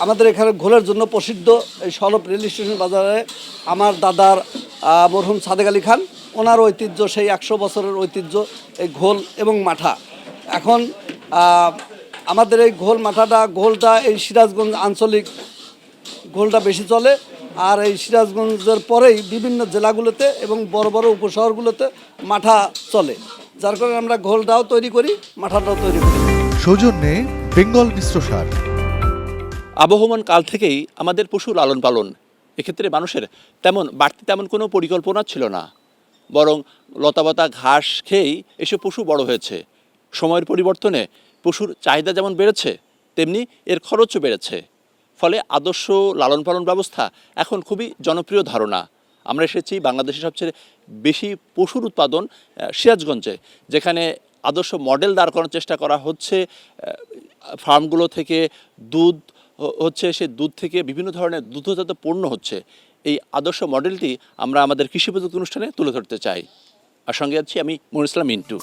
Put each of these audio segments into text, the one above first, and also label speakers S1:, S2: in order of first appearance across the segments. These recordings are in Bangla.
S1: আমাদের এখানে ঘোলের জন্য প্রসিদ্ধ এই সলপ রেল স্টেশন বাজারে আমার দাদার মরহুম সাদেক আলী খান, ওনার ঐতিহ্য, সেই 100 বছরের ঐতিহ্য এই ঘোল এবং মাঠা। এখন আমাদের এই ঘোলটা এই সিরাজগঞ্জ আঞ্চলিক ঘোলটা বেশি চলে, আর এই সিরাজগঞ্জের পরেই বিভিন্ন জেলাগুলোতে এবং বড় বড় উপশহরগুলোতে মাঠা চলে, যার কারণে আমরা ঘোলটাও তৈরি করি, মাঠাটাও তৈরি করি।
S2: সৌজন্যে বেঙ্গল মিশ্র সার।
S3: আবহমান কাল থেকেই আমাদের পশু লালন পালন, এক্ষেত্রে মানুষের তেমন কোনো পরিকল্পনা ছিল না, বরং লতাপাতা ঘাস খেয়েই এসব পশু বড় হয়েছে। সময়ের পরিবর্তনে পশুর চাহিদা যেমন বেড়েছে, তেমনি এর খরচও বেড়েছে। ফলে আদর্শ লালন পালন ব্যবস্থা এখন খুবই জনপ্রিয় ধারণা। আমরা এসেছি বাংলাদেশের সবচেয়ে বেশি পশুর উৎপাদন সিরাজগঞ্জে, যেখানে আদর্শ মডেল দাঁড় করানোর চেষ্টা করা হচ্ছে। ফার্মগুলো থেকে দুধ হচ্ছে, সে দুধ থেকে বিভিন্ন ধরনের দুগ্ধজাত পণ্য হচ্ছে। এই আদর্শ মডেলটি আমরা আমাদের কৃষি প্রযুক্তি অনুষ্ঠানে তুলে ধরতে চাই। আর সঙ্গে আছি আমি মনিরুল ইসলাম মিন্টু।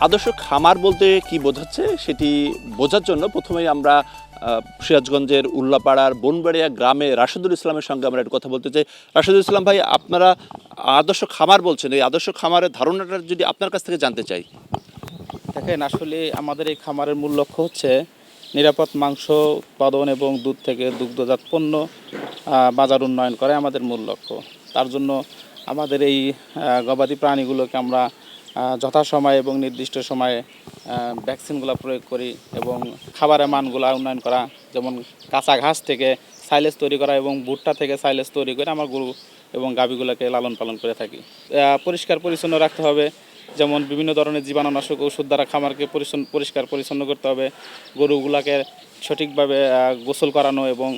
S3: আদর্শ খামার বলতে কি বোঝাচ্ছে সেটি বোঝার জন্য প্রথমেই আমরা সিরাজগঞ্জের উল্লাপাড়ার বনবাড়িয়া গ্রামে রাশেদুল ইসলামের সঙ্গে আমরা একটু কথা বলতে চাই। রাশেদুল ইসলাম ভাই, আপনারা আদর্শ খামার বলছেন, এই আদর্শ খামারের ধারণাটা যদি আপনার কাছ থেকে জানতে চাই।
S4: দেখেন, আসলে আমাদের এই খামারের মূল লক্ষ্য হচ্ছে নিরাপদ মাংস উৎপাদন এবং দুধ থেকে দুগ্ধজাত পণ্য বাজার উন্নয়ন করা আমাদের মূল লক্ষ্য। তার জন্য আমাদের এই গবাদি প্রাণীগুলোকে আমরা যথাসময়ে এবং নির্দিষ্ট সময়ে ভ্যাকসিনগুলো প্রয়োগ করি এবং খাবারের মানগুলো উন্নয়ন করা, যেমন কাঁচা ঘাস থেকে সাইলেজ তৈরি করা এবং ভুট্টা থেকে সাইলেজ তৈরি করে আমার গরু এবং গাভীগুলোকে লালন পালন করে থাকি। পরিষ্কার পরিচ্ছন্ন রাখতে হবে, যেমন বিভিন্ন ধরনের জীবাণুনাশক ওষুধ দ্বারা খামারকে পরিষ্কার পরিচ্ছন্ন করতে হবে, গরুগুলোকে সঠিকভাবে গোসল করানো এবং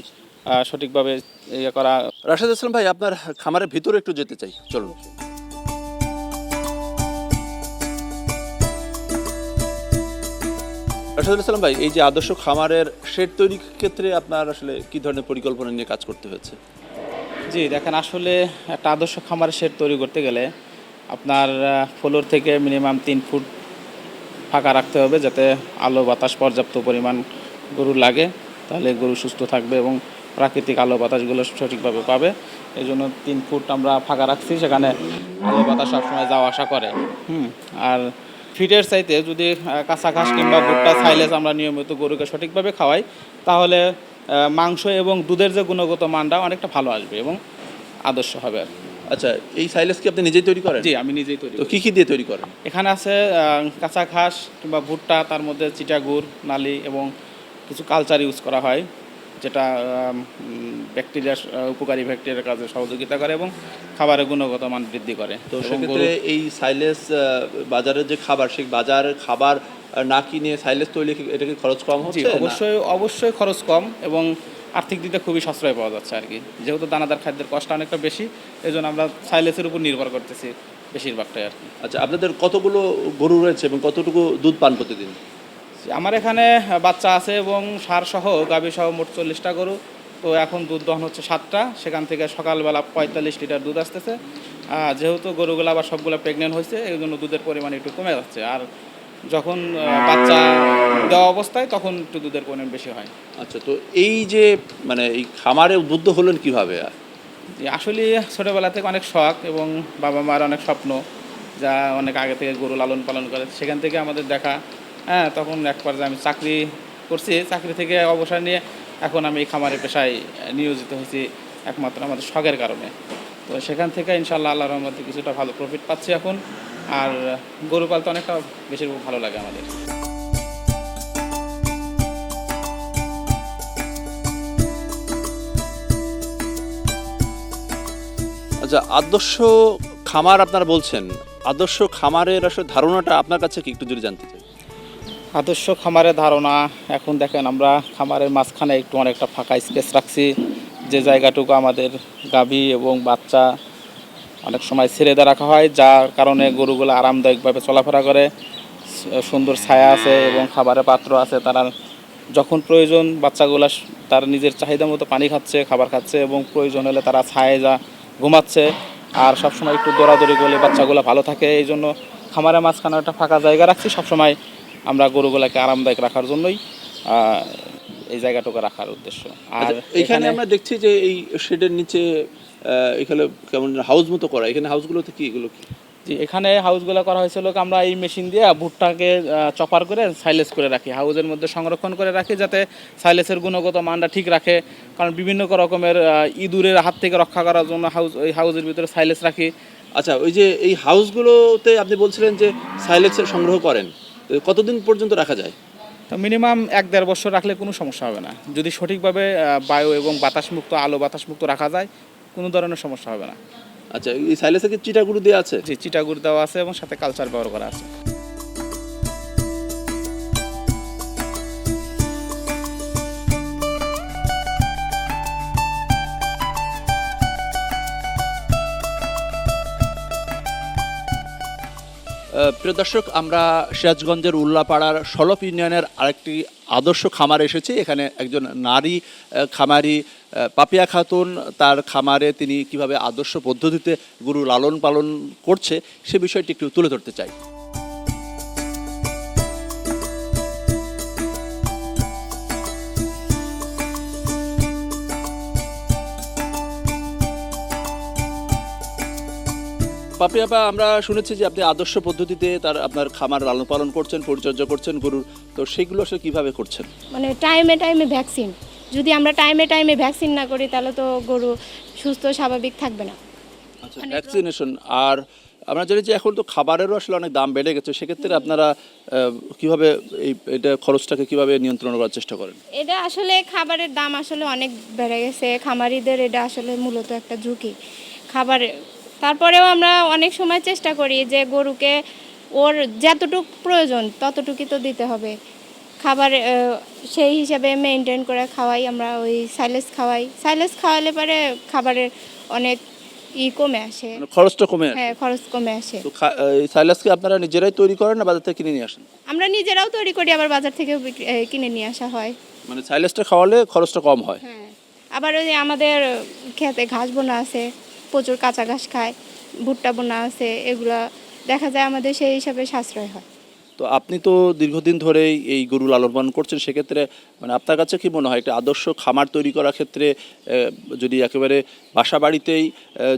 S4: সঠিকভাবে ইয়ে করা।
S3: রাশেদুল ইসলাম ভাই, আপনার খামারের ভিতরে একটু যেতে চাই, চলুন। রাশেদুল ইসলাম ভাই, এই যে আদর্শ খামারের শেড তৈরির ক্ষেত্রে আপনার আসলে কী ধরনের পরিকল্পনা নিয়ে কাজ করতে হয়েছে?
S4: জি দেখেন, আসলে একটা আদর্শ খামারের শেড তৈরি করতে গেলে আপনার ফ্লোর থেকে মিনিমাম 3 ফুট ফাঁকা রাখতে হবে, যাতে আলো বাতাস পর্যাপ্ত পরিমাণ গরুর লাগে, তাহলে গরু সুস্থ থাকবে এবং প্রাকৃতিক আলো বাতাসগুলো সঠিকভাবে পাবে। এই জন্য 3 ফুট আমরা ফাঁকা রাখছি, সেখানে আলো বাতাস সবসময় যাওয়া আসা করে। আর ফিডের চাইতে যদি কাঁচা ঘাস কিংবা ভুট্টা সাইলেজ আমরা নিয়মিত গরুকে সঠিকভাবে খাওয়াই, তাহলে মাংস এবং দুধের যে গুণগত মানটা অনেকটা ভালো আসবে এবং আদর্শ হবে আর।
S3: আচ্ছা, এই সাইলেজ কি আপনি নিজেই তৈরি করেন?
S4: জি, আমি নিজেই তৈরি।
S3: তো কী কী দিয়ে তৈরি করেন?
S4: এখানে আছে কাঁচা ঘাস কিংবা ভুট্টা, তার মধ্যে চিটাগুড়, নালি এবং কিছু কালচার ইউজ করা হয়, যেটা ব্যাকটেরিয়া উপকারী ব্যাকটেরিয়ার কাজে সহযোগিতা করে এবং খাবারের গুণগত মান বৃদ্ধি করে।
S3: তো সেক্ষেত্রে এই সাইলেজ বাজারের যে খাবার, সেই বাজারের খাবার না কিনে সাইলেজ তৈরি, এটা কি খরচ কম হচ্ছে?
S4: অবশ্যই খরচ কম এবং আর্থিক দিকটা খুবই সাশ্রয় পাওয়া যাচ্ছে আর কি। যেহেতু দানাদার খাদ্যের কষ্ট অনেকটা বেশি, এই জন্য আমরা সাইলেজের উপর নির্ভর করতেছি বেশিরভাগটাই আর কি।
S3: আচ্ছা, আপনাদের কতগুলো গরু রয়েছে এবং কতটুকু দুধ পান প্রতিদিন?
S4: আমার এখানে বাচ্চা আছে এবং সার সহ গাভী সহ মোট 40টা গরু। তো এখন দুধ দহন হচ্ছে 7টা, সেখান থেকে সকালবেলা 45 লিটার দুধ আসতেছে। যেহেতু গরুগুলো আবার সবগুলো প্রেগনেন্ট হয়েছে, এই জন্য দুধের পরিমাণ একটু কমে যাচ্ছে। আর যখন বাচ্চা দেওয়া অবস্থায় তখন একটু দুধের পরিমাণ বেশি হয়।
S3: আচ্ছা, তো এই যে মানে এই খামারে উদ্বুদ্ধ হলেন কিভাবে?
S4: আসলে ছোটোবেলা থেকে অনেক শখ এবং বাবা মার অনেক স্বপ্ন, যা অনেক আগে থেকে গরু লালন পালন করে, সেখান থেকে আমাদের দেখা। হ্যাঁ, তখন এক পর্যায়ে আমি চাকরি করছি, চাকরি থেকে অবসর নিয়ে এখন আমি এই খামারের পেশায় নিয়োজিত হয়েছি একমাত্র আমাদের শখের কারণে। তো সেখান থেকে ইনশাআল্লাহ আল্লাহর রহমতে কিছুটা ভালো প্রফিট পাচ্ছি এখন। আর গরু পালতে অনেকটা বেশি ভালো লাগে আমাদের।
S3: আচ্ছা, আদর্শ খামার আপনারা বলছেন, আদর্শ খামারের আসলে ধারণাটা আপনার কাছে কি একটু যদি জানতে চাই।
S4: আদর্শ খামারের ধারণা, এখন দেখেন আমরা খামারের মাঝখানে একটু অনেকটা ফাঁকা স্পেস রাখছি, যে জায়গাটুকু আমাদের গাভী এবং বাচ্চা অনেক সময় ছেড়ে দিয়ে রাখা হয়, যার কারণে গরুগুলো আরামদায়কভাবে চলাফেরা করে। সুন্দর ছায়া আছে এবং খাবারের পাত্র আছে, তারা যখন প্রয়োজন বাচ্চাগুলো তার নিজের চাহিদা মতো পানি খাচ্ছে, খাবার খাচ্ছে এবং প্রয়োজন হলে তারা ছায়ায় যা ঘুমাচ্ছে। আর সবসময় একটু দৌড়াদৌড়ি করলে বাচ্চাগুলো ভালো থাকে, এই জন্য খামারের মাঝখানে একটা ফাঁকা জায়গা রাখছি। সবসময় আমরা গরুগুলোকে আরামদায়ক রাখার জন্যই এই জায়গাটুকু রাখার উদ্দেশ্য। আর
S3: এখানে আমরা দেখছি যে এই শেডের নিচে এখানে কেমন হাউস মতো করা, এখানে হাউসগুলোতে কি এগুলো কি?
S4: জি, এখানে হাউসগুলো করা হয়েছিল আমরা এই মেশিন দিয়ে ভুট্টাকে চপার করে সাইলেজ করে রাখি, হাউসের মধ্যে সংরক্ষণ করে রাখি, যাতে সাইলেজের গুণগত মানটা ঠিক রাখে। কারণ বিভিন্ন রকমের ইঁদুরের হাত থেকে রক্ষা করার জন্য ওই হাউসের ভিতরে সাইলেজ রাখি।
S3: আচ্ছা, ওই যে এই হাউসগুলোতে আপনি বলছিলেন যে সাইলেন্সের সংগ্রহ করেন, তো কতদিন পর্যন্ত রাখা যায়?
S4: তো মিনিমাম 1-1.5 বছর রাখলে কোনো সমস্যা হবে না, যদি সঠিকভাবে বায়ু এবং বাতাসমুক্ত, আলো বাতাসমুক্ত রাখা যায়, কোনো ধরনের সমস্যা হবে না।
S3: আচ্ছা, এই সাইলেন্সে কি চিটাগুড়ি দেওয়া আছে?
S4: জি, চিটাগুড় দেওয়া আছে এবং সাথে কালচার ব্যবহার করা আছে।
S3: প্রিয় দর্শক, আমরা সিরাজগঞ্জের উল্লাপাড়ার সলপ ইউনিয়নের আরেকটি আদর্শ খামারে এসেছি। এখানে একজন নারী খামারি পাপিয়া খাতুন, তার খামারে তিনি কিভাবে আদর্শ পদ্ধতিতে গরু লালন পালন করছে সে বিষয়টি একটু তুলে ধরতে চাই। পাপিয়াপা, আমরা শুনেছি যে আপনি আদর্শ পদ্ধতিতে আপনার খামার লালন পালন করছেন, পরিচর্যা করছেন গরুর, তো সেগুলো আসলে কিভাবে করছেন?
S5: মানে টাইমে টাইমে ভ্যাকসিন, যদি আমরা টাইমে টাইমে ভ্যাকসিন না করি তাহলে তো গরু সুস্থ স্বাভাবিক থাকবে না।
S3: আচ্ছা, ভ্যাকসিনেশন। আর আমরা জানি যে এখন তো খাবারেরও আসলে অনেক দাম বেড়ে গেছে, সেক্ষেত্রে আপনারা কিভাবে এটা খরচটাকে কিভাবে নিয়ন্ত্রণ করার চেষ্টা করেন?
S5: এটা আসলে খাবারের দাম আসলে অনেক বেড়ে গেছে, খামারিদের এটা আসলে মূলত একটা ঝুঁকি খাবারে। তারপরেও আমরা অনেক সময় চেষ্টা করি যে গরুকে ওর যতটুকু প্রয়োজন ততটুকুই তো দিতে হবে খাবার, সেই হিসাবে মেনটেন করে খাওয়াই। আমরা ওই সাইলেজ খাওয়ালে পরে খাবারের অনেক কমে আসে,
S3: মানে খরচটা কমে আসে।
S5: হ্যাঁ, খরচ কমে আসে।
S3: তো এই সাইলাসকে আপনারা নিজেরাই তৈরি করেন না বাজার থেকে কিনে নিয়ে আসেন?
S5: আমরা নিজেরাও তৈরি করি, আবার বাজার থেকে কিনে নিয়ে আসা হয়।
S3: মানে সাইলাসটা খাওয়ালে খরচটা কম হয়।
S5: হ্যাঁ, আবার ওই যে আমাদের খেতে ঘাস বোনা আছে, প্রচুর কাঁচা ঘাস খায়, ভুট্টা বোনা আছে, এগুলা দেখা যায় আমাদের সেই হিসাবে সাশ্রয় হয়।
S3: তো আপনি তো দীর্ঘদিন ধরেই এই গরু লালন পালন করছেন, সেক্ষেত্রে মানে আপনার কাছে কি মনে হয় একটা আদর্শ খামার তৈরি করার ক্ষেত্রে যদি একেবারে বাসা বাড়িতেই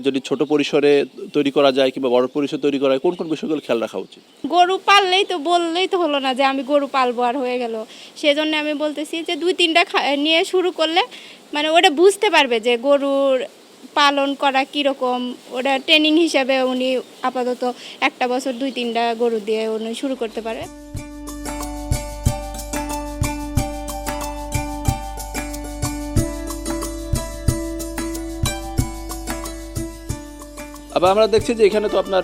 S3: যদি ছোট পরিসরে তৈরি করা যায় কিংবা বড় পরিসরে তৈরি করা যায়, কোন কোন বিষয়গুলো খেয়াল রাখা উচিত?
S5: গরু পাললেই তো বললেই তো হলো না যে আমি গরু পালবো আর হয়ে গেল। সেজন্য আমি বলতেছি যে 2-3টা নিয়ে শুরু করলে মানে ওটা বুঝতে পারবে যে গরুর পালন করা কীরকম, ওটা ট্রেনিং হিসাবে উনি আপাতত 1 বছর 2-3টা গরু দিয়ে উনি শুরু করতে পারে।
S3: আবার আমরা দেখছি যে এখানে তো আপনার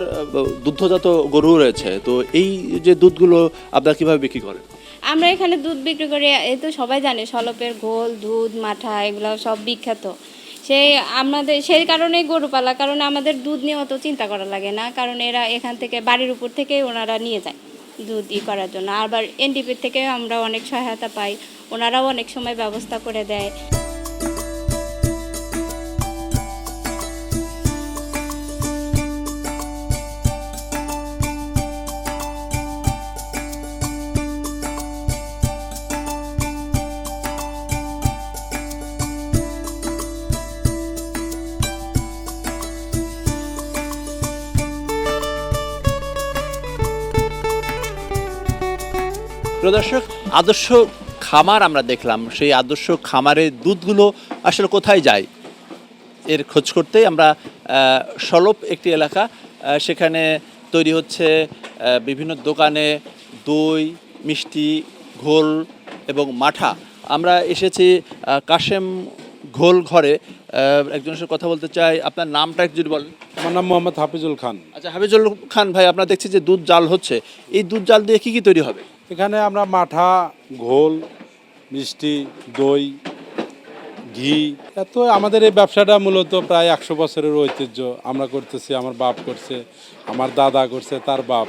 S3: দুগ্ধজাত গরু রয়েছে, তো এই যে দুধগুলো আপনারা কিভাবে বিক্রি করেন?
S5: আমরা এখানে দুধ বিক্রি করি, এই তো সবাই জানে সলপের ঘোল, দুধ, মাঠা এগুলো সব বিখ্যাত। সেই কারণেই গরু পালা, কারণ আমাদের দুধ নিয়ে অত চিন্তা করা লাগে না, কারণ এরা এখান থেকে বাড়ির উপর থেকে ওনারা নিয়ে যায় দুধ করার জন্য। আবার এনডিপির থেকে আমরা অনেক সহায়তা পাই, ওনারাও অনেক সময় ব্যবস্থা করে দেয়।
S3: প্রিয় দর্শক, আদর্শ খামার আমরা দেখলাম, সেই আদর্শ খামারের দুধগুলো আসলে কোথায় যায় এর খোঁজ করতেই আমরা সলপ একটি এলাকা, সেখানে তৈরি হচ্ছে বিভিন্ন দোকানে দই, মিষ্টি, ঘোল এবং মাঠা। আমরা এসেছি কাশেম ঘোল ঘরে। একজনের সাথে কথা বলতে চাই। আপনার নামটা একটু যদি বলেন।
S6: আমার নাম মোহাম্মদ হাফিজুল খান।
S3: আচ্ছা, হাফিজুল খান ভাই, আপনারা দেখছি যে দুধ জাল হচ্ছে, এই দুধ জাল দিয়ে কি কি তৈরি হবে?
S6: এখানে আমরা মাঠা, ঘোল, মিষ্টি, দই, ঘি, এত আমাদের এই ব্যবসাটা মূলত প্রায় 100 বছরের ঐতিহ্য। আমরা করতেছি, আমার বাপ করছে, আমার দাদা করছে, তার বাপ।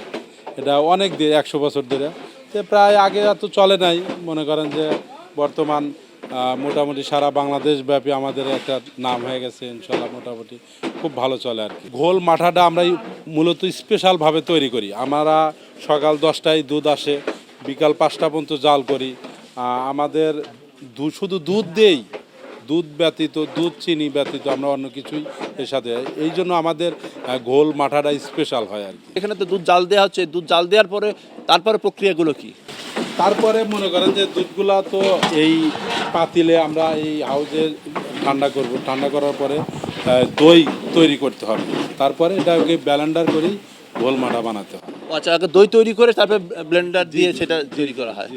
S6: এটা অনেক দিয়ে 100 বছর ধরে তো প্রায় আগে এত চলে নাই। মনে করেন যে বর্তমান মোটামুটি সারা বাংলাদেশ ব্যাপী আমাদের একটা নাম হয়ে গেছে ইনশাল্লাহ। মোটামুটি খুব ভালো চলে আর কি। ঘোল মাঠাটা আমরা মূলত স্পেশালভাবে তৈরি করি। আমরা সকাল 10টায় দুধ আসে, বিকাল 5টা পর্যন্ত জাল করি। আমাদের শুধু দুধ দেই, দুধ ব্যতীত, দুধ চিনি ব্যতীত আমরা অন্য কিছুই এর সাথে, এই জন্য আমাদের ঘোল মাঠাটা স্পেশাল হয় আর কি।
S3: এখানে তো দুধ জাল দেওয়া হচ্ছে, দুধ জাল দেওয়ার পরে তারপরে প্রক্রিয়াগুলো কি?
S6: তারপরে মনে করেন যে দুধগুলা তো এই পাতিলে আমরা এই হাউজে ঠান্ডা করব, ঠান্ডা করার পরে দই তৈরি করতে হবে। তারপরে এটাকে ব্লেন্ডার করেই ঘোল মাঠা বানাতে হয়।
S3: আচ্ছা, আগে দই তৈরি করে তারপরে ব্লেন্ডার দিয়ে সেটা তৈরি করা হয়।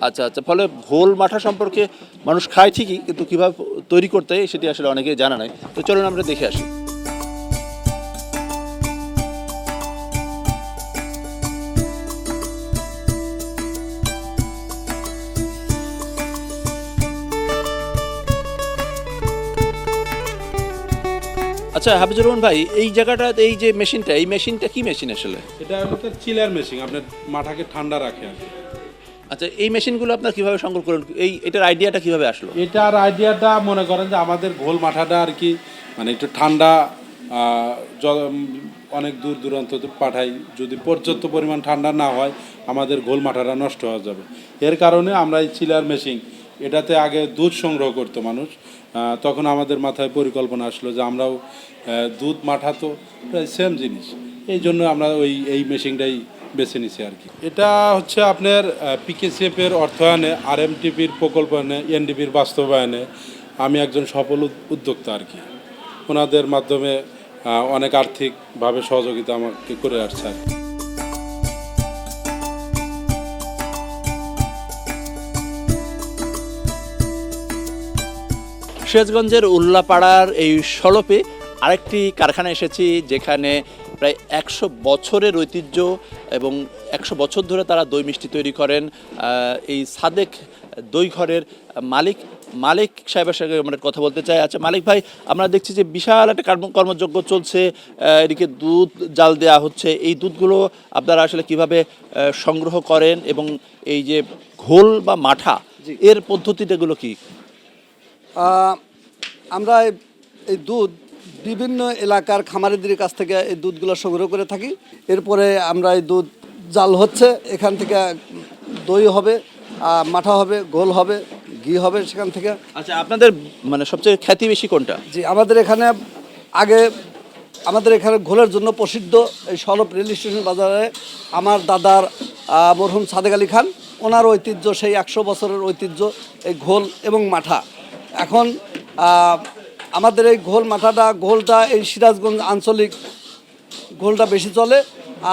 S3: আচ্ছা আচ্ছা, ফলে ঘোল মাঠা সম্পর্কে মানুষ খায় ঠিকই, কিন্তু কীভাবে তৈরি করতে হয় সেটি আসলে অনেকেই জানা নাই। তো চলুন আমরা দেখে আসি। আচ্ছা হাফিজুর রহমান ভাই, এই জায়গাটা, এই যে মেশিনটা, এই মেশিনটা কি মেশিন আসলে?
S6: এটা হলো চিলার মেশিন, আপনার মাঠাকে ঠান্ডা রাখে আর কি।
S3: আচ্ছা, এই মেশিনগুলো আপনার কিভাবে সংগ্রহ করেন? এটার আইডিয়াটা কিভাবে আসলো?
S6: এটার আইডিয়াটা মনে করেন যে আমাদের ঘোল মাঠাটা আর কি, মানে একটু ঠান্ডা অনেক দূর দূরান্ত পাঠাই। যদি পর্যাপ্ত পরিমাণ ঠান্ডা না হয় আমাদের ঘোল মাঠাটা নষ্ট হয়ে যাবে। এর কারণে আমরা এই চিলার মেশিন, এটাতে আগে দুধ সংগ্রহ করতো মানুষ। তখন আমাদের মাথায় পরিকল্পনা আসলো যে আমরাও দুধ মাঠা তো প্রায় সেম জিনিস, এই জন্য আমরা এই মেশিনটাই বেছে নিছি আর কি। এটা হচ্ছে আপনার পিকেসিএফের অর্থায়নে, আরএমটিপির প্রকল্পনে, এনডিপির বাস্তবায়নে আমি একজন সফল উদ্যোক্তা আর কি। ওনাদের মাধ্যমে অনেক আর্থিকভাবে সহযোগিতা আমাকে করে আসছে আর কি।
S3: সিরাজগঞ্জের উল্লাপাড়ার এই সলপে আরেকটি কারখানা এসেছি, যেখানে প্রায় 100 বছরের ঐতিহ্য এবং 100 বছর ধরে তারা দই মিষ্টি তৈরি করেন। এই সাদেক দই ঘরের মালিক সাহেবের সঙ্গে আমরা কথা বলতে চাই। আচ্ছা মালিক ভাই, আমরা দেখছি যে বিশাল একটা কর্মযজ্ঞ চলছে, এদিকে দুধ জাল দেওয়া হচ্ছে। এই দুধগুলো আপনারা আসলে কিভাবে সংগ্রহ করেন এবং এই যে ঘোল বা মাঠা, এর পদ্ধতিটাগুলো কি?
S1: আমরা এই দুধ বিভিন্ন এলাকার খামারিদের কাছ থেকে এই দুধগুলো সংগ্রহ করে থাকি। এরপরে আমরা এই দুধ জাল হচ্ছে, এখান থেকে দই হবে, মাঠা হবে, ঘোল হবে, ঘি হবে সেখান থেকে।
S3: আচ্ছা, আপনাদের মানে সবচেয়ে খ্যাতি বেশি কোনটা?
S1: জি, আমাদের এখানে ঘোলের জন্য প্রসিদ্ধ এই সলপ রেল স্টেশন বাজারে আমার দাদার মরহুম সাদেক আলী খান, ওনার ঐতিহ্য, সেই 100 বছরের ঐতিহ্য এই ঘোল এবং মাঠা। এখন আমাদের এই ঘোলটা এই সিরাজগঞ্জ আঞ্চলিক ঘোলটা বেশি চলে।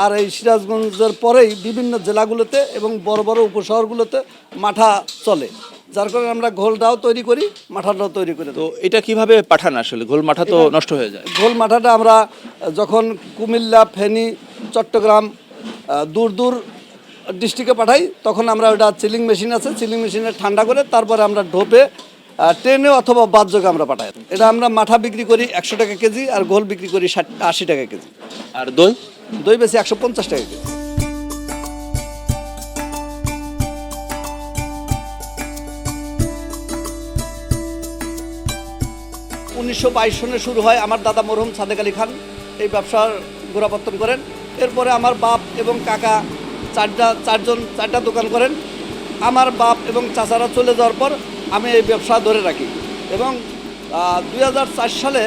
S1: আর এই সিরাজগঞ্জের পরেই বিভিন্ন জেলাগুলোতে এবং বড় বড় উপশহরগুলোতে মাঠা চলে, যার কারণে আমরা ঘোলটাও তৈরি করি, মাঠাটাও তৈরি করি।
S3: তো এটা কিভাবে পাঠান আসলে? ঘোল মাঠা তো নষ্ট হয়ে যায়।
S1: ঘোল মাঠাটা আমরা যখন কুমিল্লা, ফেনী, চট্টগ্রাম দূর ডিস্ট্রিক্টে পাঠাই, তখন আমরা ওটা চিলিং মেশিন আছে, চিলিং মেশিনে ঠান্ডা করে তারপরে আমরা ঢোপে ট্রেনে অথবা বাসযোগে আমরা পাঠাই। এটা আমরা মাঠা বিক্রি করি 100 টাকা কেজি, আর ঘোল বিক্রি করি 80 টাকা কেজি।
S3: আর দই
S1: বেশি 150 টাকা কেজি। 1922 সনে শুরু হয়। আমার দাদা মরহুম সাদেক আলী খান এই ব্যবসার গোড়াপত্তন করেন। এরপরে আমার বাপ এবং কাকা চারটা দোকান করেন। আমার বাপ এবং চাচারা চলে যাওয়ার পর আমি এই ব্যবসা ধরে রাখি এবং 2004 সালে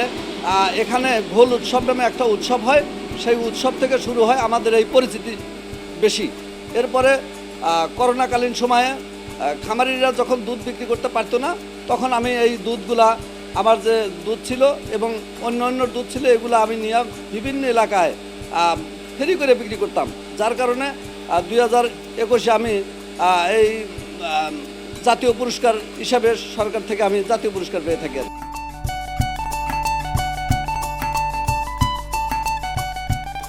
S1: এখানে ঘোল উৎসব নামে একটা উৎসব হয়। সেই উৎসব থেকে শুরু হয় আমাদের এই পরিচিতি বেশি। এরপরে করোনাকালীন সময়ে খামারিরা যখন দুধ বিক্রি করতে পারতো না, তখন আমি এই দুধগুলা, আমার যে দুধ ছিল এবং অন্য অন্য দুধ ছিল, এগুলো আমি নিয়ে বিভিন্ন এলাকায় ফ্রি করে বিক্রি করতাম। যার কারণে 2021-এ আমি এই জাতীয় পুরস্কার হিসাবে সরকার থেকে আমি জাতীয় পুরস্কার পেয়ে থাকি।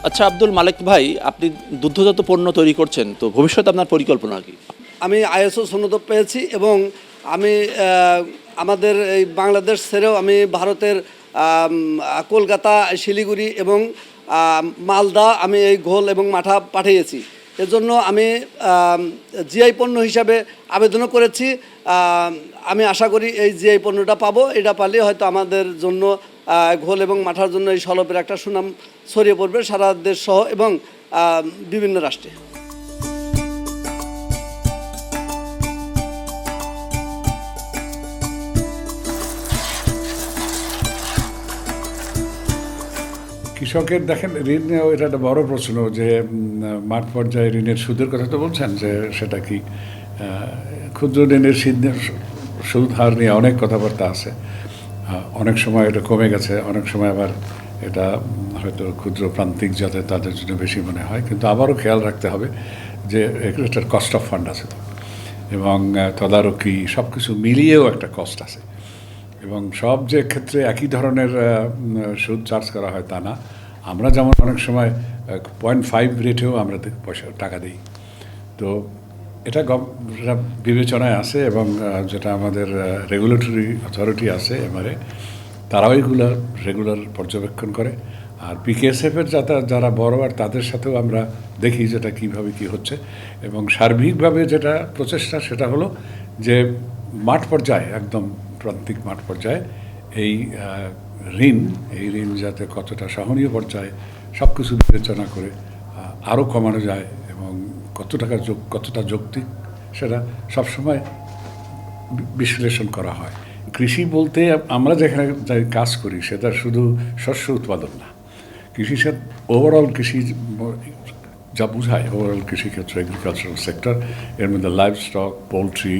S3: আচ্ছা আব্দুল মালেক ভাই, আপনি দুগ্ধজাত পণ্য তৈরি করছেন, তো ভবিষ্যতে আপনার পরিকল্পনা কি?
S1: আমি আইএসও সনদ পেয়েছি এবং আমি আমাদের এই বাংলাদেশ ছেড়েও আমি ভারতের কলকাতা, শিলিগুড়ি এবং মালদা আমি এই ঘোল এবং মাঠা পাঠিয়েছি। এজন্য আমি জিআই পণ্য হিসাবে আবেদনও করেছি। আমি আশা করি এই জিআই পণ্যটা পাবো। এটা পালে হয়তো আমাদের জন্য ঘোল এবং মাঠার জন্য এই সলপের একটা সুনাম ছড়িয়ে পড়বে সারা দেশ সহ এবং বিভিন্ন রাষ্ট্রে।
S7: কৃষকের দেখেন ঋণ এটা একটা বড় প্রশ্ন, যে মাঠ পর্যায়ে ঋণের সুদের কথা তো বলছেন, যে সেটা কি ক্ষুদ্র ঋণের সুদ হার নিয়ে অনেক কথাবার্তা আছে। অনেক সময় এটা কমে গেছে, অনেক সময় আবার এটা হয়তো ক্ষুদ্র প্রান্তিক যাতে তাদের জন্য বেশি মনে হয়। কিন্তু আবারও খেয়াল রাখতে হবে যে এটার কস্ট অফ ফান্ড আছে তো, এবং তদারকি সব কিছু মিলিয়েও একটা কস্ট আছে। এবং সব যে ক্ষেত্রে একই ধরনের সুদ চার্জ করা হয় তা না। আমরা যেমন অনেক সময় 0.5 রেটেও আমরা টাকা দিই। তো এটা বিবেচনায় আছে এবং যেটা আমাদের রেগুলেটরি অথরিটি আছে এমআরএ, তারাও এগুলো রেগুলার পর্যবেক্ষণ করে। আর পিকেএসএফের যারা বড় আর তাদের সাথেও আমরা দেখি যেটা কীভাবে কী হচ্ছে। এবং সার্বিকভাবে যেটা প্রচেষ্টা সেটা হলো যে মাঠ পর্যায়ে, একদম প্রান্তিক মাঠ পর্যায়ে এই ঋণ যাতে কতটা সহনীয় পর্যায়ে সব কিছু বিবেচনা করে আরও কমানো যায় এবং কতটা যৌক্তিক সেটা সবসময় বিশ্লেষণ করা হয়। কৃষি বলতে আমরা যেখানে যাই কাজ করি সেটা শুধু শস্য উৎপাদন না, কৃষি ওভারঅল কৃষি যা বোঝায়, ওভারঅল কৃষিক্ষেত্র, এগ্রিকালচারাল সেক্টর, এর মধ্যে লাইভ স্টক, পোলট্রি,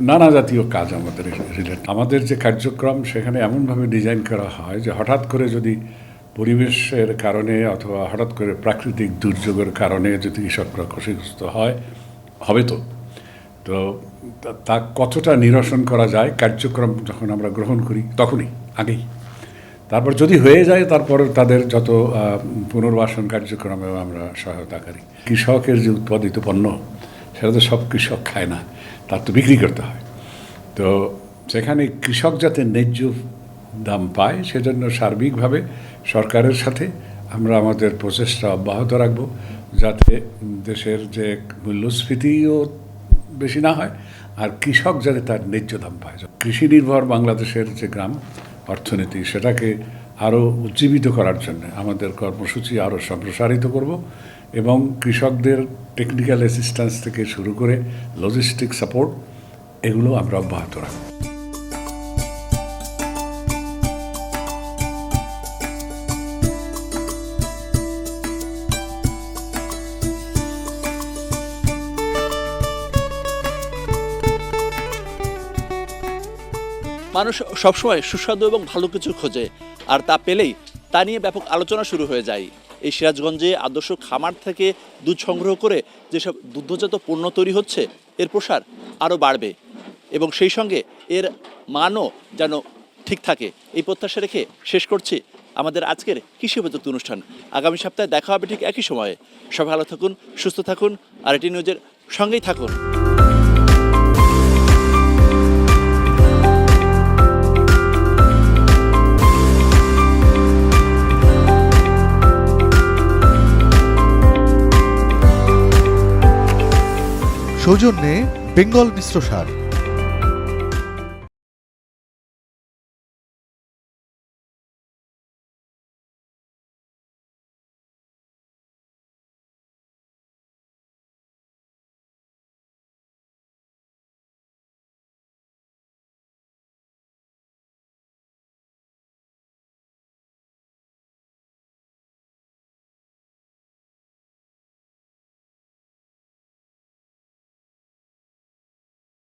S7: নানা জাতীয় কাজ আমাদের রিলেট। আমাদের যে কার্যক্রম সেখানে এমনভাবে ডিজাইন করা হয় যে হঠাৎ করে যদি পরিবেশের কারণে অথবা হঠাৎ করে প্রাকৃতিক দুর্যোগের কারণে যদি কৃষকরা ক্ষতিগ্রস্ত হবে তো তা কতটা নিরসন করা যায় কার্যক্রম যখন আমরা গ্রহণ করি তখনই, আগেই। তারপর যদি হয়ে যায় তারপর তাদের যত পুনর্বাসন কার্যক্রমেও আমরা সহায়তা করি। কৃষকের যে উৎপাদিত পণ্য সেটা তো সব কৃষক খায় না, তার তো বিক্রি করতে হয়। তো সেখানে কৃষক যাতে ন্যায্য দাম পায় সেজন্য সার্বিকভাবে সরকারের সাথে আমরা আমাদের প্রচেষ্টা অব্যাহত রাখব, যাতে দেশের যে মূল্যস্ফীতিও বেশি না হয় আর কৃষক যাতে তার ন্যায্য দাম পায়। কৃষি নির্ভর বাংলাদেশের যে গ্রাম অর্থনীতি সেটাকে আরও উজ্জীবিত করার জন্য আমাদের কর্মসূচি আরও সম্প্রসারিত করব এবং কৃষকদের টেকনিক্যাল অ্যাসিস্ট্যান্স থেকে শুরু করে লজিস্টিক সাপোর্ট এগুলো আমরা অব্যাহত রাখব।
S3: মানুষ সবসময় সুস্বাদু এবং ভালো কিছু খোঁজে, আর তা পেলেই তা নিয়ে ব্যাপক আলোচনা শুরু হয়ে যায়। এই সিরাজগঞ্জে আদর্শ খামার থেকে দুধ সংগ্রহ করে যেসব দুগ্ধজাত পণ্য তৈরি হচ্ছে, এর প্রসার আরও বাড়বে এবং সেই সঙ্গে এর মানও যেন ঠিক থাকে, এই প্রত্যাশা রেখে শেষ করছি আমাদের আজকের কৃষি উপযুক্ত অনুষ্ঠান। আগামী সপ্তাহে দেখা হবে ঠিক একই সময়ে। সবাই ভালো থাকুন, সুস্থ থাকুন, আর এটি নিউজের সঙ্গেই থাকুন।
S2: সৌজন্যে বেঙ্গল মিশ্র সার।